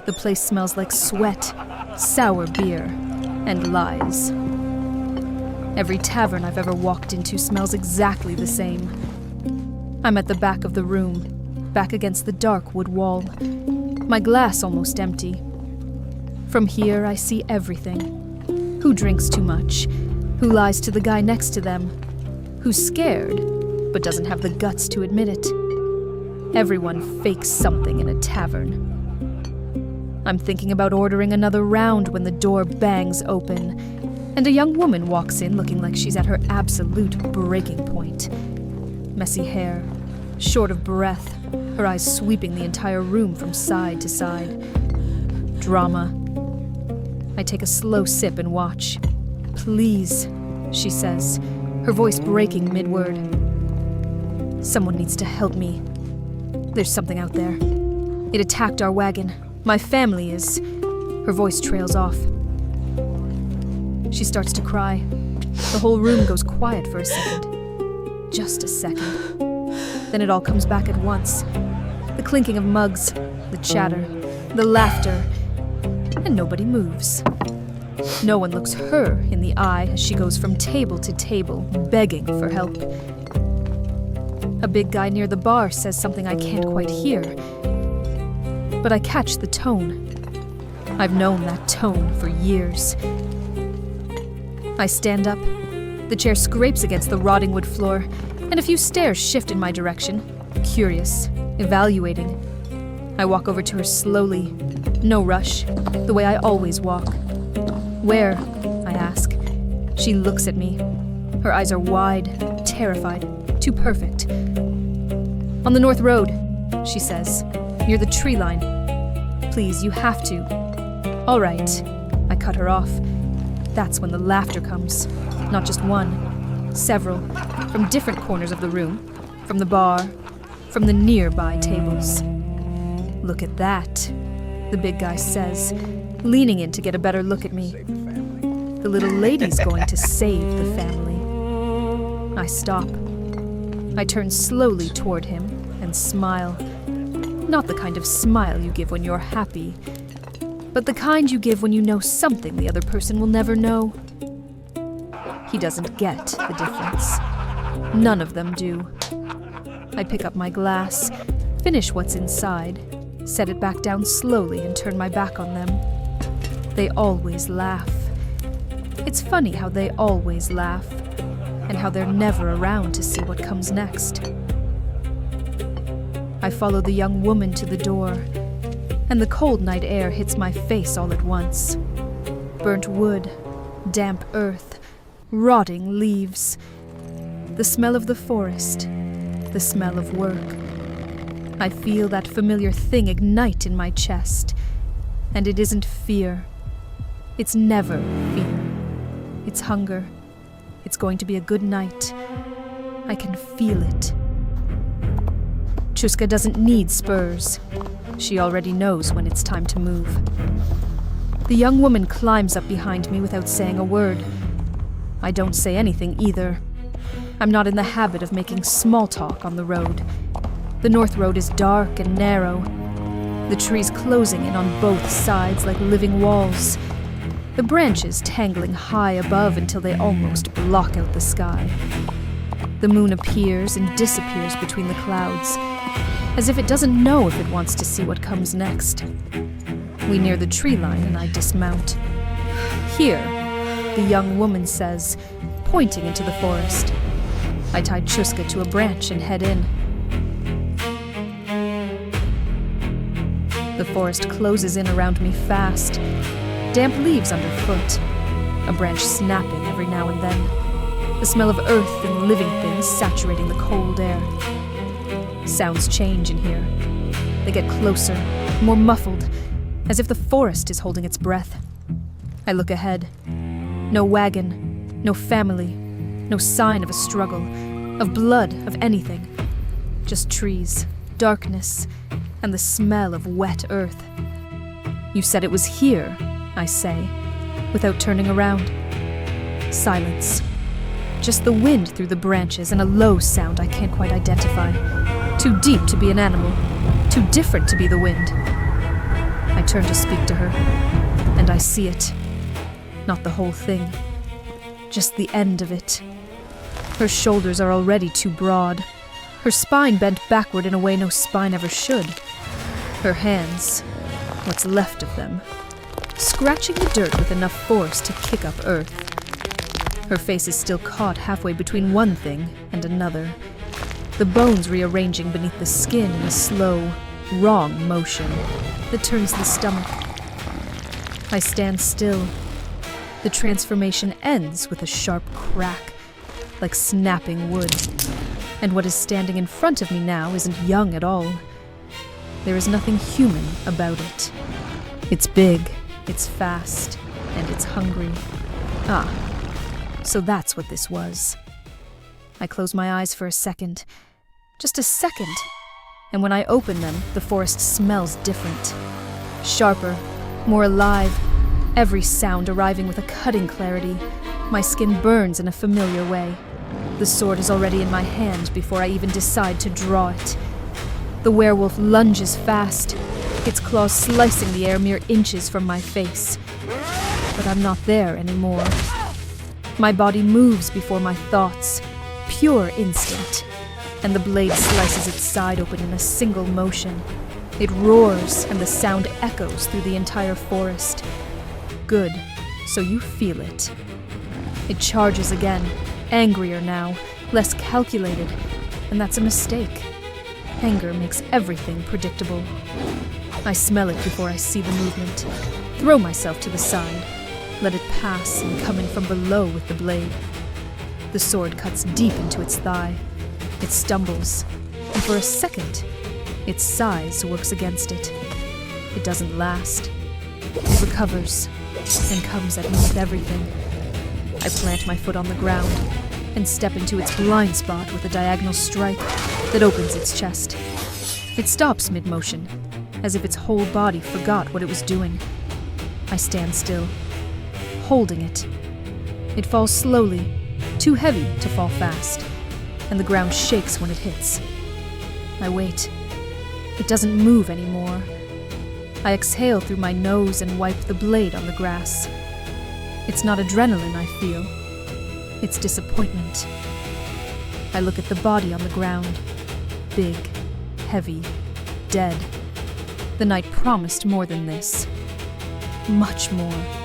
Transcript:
The place smells like sweat, sour beer, and lies. Every tavern I've ever walked into smells exactly the same. I'm at the back of the room, back against the dark wood wall, my glass almost empty. From here, I see everything. Who drinks too much? Who lies to the guy next to them? Who's scared, but doesn't have the guts to admit it? Everyone fakes something in a tavern. I'm thinking about ordering another round when the door bangs open, and a young woman walks in looking like she's at her absolute breaking point. Messy hair, short of breath, her eyes sweeping the entire room from side to side. Drama. I take a slow sip and watch. "Please," she says, her voice breaking mid-word. "Someone needs to help me. There's something out there. It attacked our wagon. My family is..." Her voice trails off. She starts to cry. The whole room goes quiet for a second. Just a second. Then it all comes back at once. The clinking of mugs, the chatter, the laughter, and nobody moves. No one looks her in the eye as she goes from table to table, begging for help. A big guy near the bar says something I can't quite hear, but I catch the tone. I've known that tone for years. I stand up. The chair scrapes against the rotting wood floor, and a few stares shift in my direction, curious, evaluating. I walk over to her slowly, no rush, the way I always walk. "Where?" I ask. She looks at me. Her eyes are wide, terrified, too perfect. "On the North Road," she says, "near the tree line. Please, you have to." "All right." I cut her off. That's when the laughter comes. Not just one, several, from different corners of the room, from the bar, from the nearby tables. "Look at that," the big guy says, leaning in to get a better look at me. "The little lady's going to save the family." I stop. I turn slowly toward him and smile. Not the kind of smile you give when you're happy, but the kind you give when you know something the other person will never know. He doesn't get the difference. None of them do. I pick up my glass, finish what's inside, set it back down slowly and turn my back on them. They always laugh. It's funny how they always laugh, and how they're never around to see what comes next. I follow the young woman to the door, and the cold night air hits my face all at once. Burnt wood, damp earth, rotting leaves. The smell of the forest, the smell of work. I feel that familiar thing ignite in my chest, and it isn't fear. It's never fear. It's hunger. It's going to be a good night. I can feel it. Chuska doesn't need spurs. She already knows when it's time to move. The young woman climbs up behind me without saying a word. I don't say anything either. I'm not in the habit of making small talk on the road. The North Road is dark and narrow. The trees closing in on both sides like living walls. The branches tangling high above until they almost block out the sky. The moon appears and disappears between the clouds, as if it doesn't know if it wants to see what comes next. We near the tree line and I dismount. "Here," the young woman says, pointing into the forest. I tie Chuska to a branch and head in. The forest closes in around me fast. Damp leaves underfoot. A branch snapping every now and then. The smell of earth and living things saturating the cold air. Sounds change in here. They get closer, more muffled, as if the forest is holding its breath. I look ahead. No wagon, no family, no sign of a struggle, of blood, of anything. Just trees, darkness, and the smell of wet earth. "You said it was here," I say, without turning around. Silence. Just the wind through the branches and a low sound I can't quite identify. Too deep to be an animal, too different to be the wind. I turn to speak to her, and I see it. Not the whole thing, just the end of it. Her shoulders are already too broad, her spine bent backward in a way no spine ever should. Her hands, what's left of them, scratching the dirt with enough force to kick up earth. Her face is still caught halfway between one thing and another, the bones rearranging beneath the skin in a slow, wrong motion that turns the stomach. I stand still. The transformation ends with a sharp crack, like snapping wood. And what is standing in front of me now isn't young at all. There is nothing human about it. It's big, it's fast, and it's hungry. Ah, so that's what this was. I close my eyes for a second. Just a second. And when I open them, the forest smells different. Sharper, more alive, every sound arriving with a cutting clarity. My skin burns in a familiar way. The sword is already in my hand before I even decide to draw it. The werewolf lunges fast, its claws slicing the air mere inches from my face. But I'm not there anymore. My body moves before my thoughts, pure instinct, and the blade slices its side open in a single motion. It roars, and the sound echoes through the entire forest. Good, so you feel it. It charges again, angrier now, less calculated, and that's a mistake. Anger makes everything predictable. I smell it before I see the movement, throw myself to the side, let it pass and come in from below with the blade. The sword cuts deep into its thigh. It stumbles, and for a second, its size works against it. It doesn't last. It recovers, and comes at me with everything. I plant my foot on the ground, and step into its blind spot with a diagonal strike that opens its chest. It stops mid-motion, as if its whole body forgot what it was doing. I stand still, holding it. It falls slowly, too heavy to fall fast, and the ground shakes when it hits. I wait. It doesn't move anymore. I exhale through my nose and wipe the blade on the grass. It's not adrenaline I feel. It's disappointment. I look at the body on the ground. Big, heavy, dead. The night promised more than this. Much more.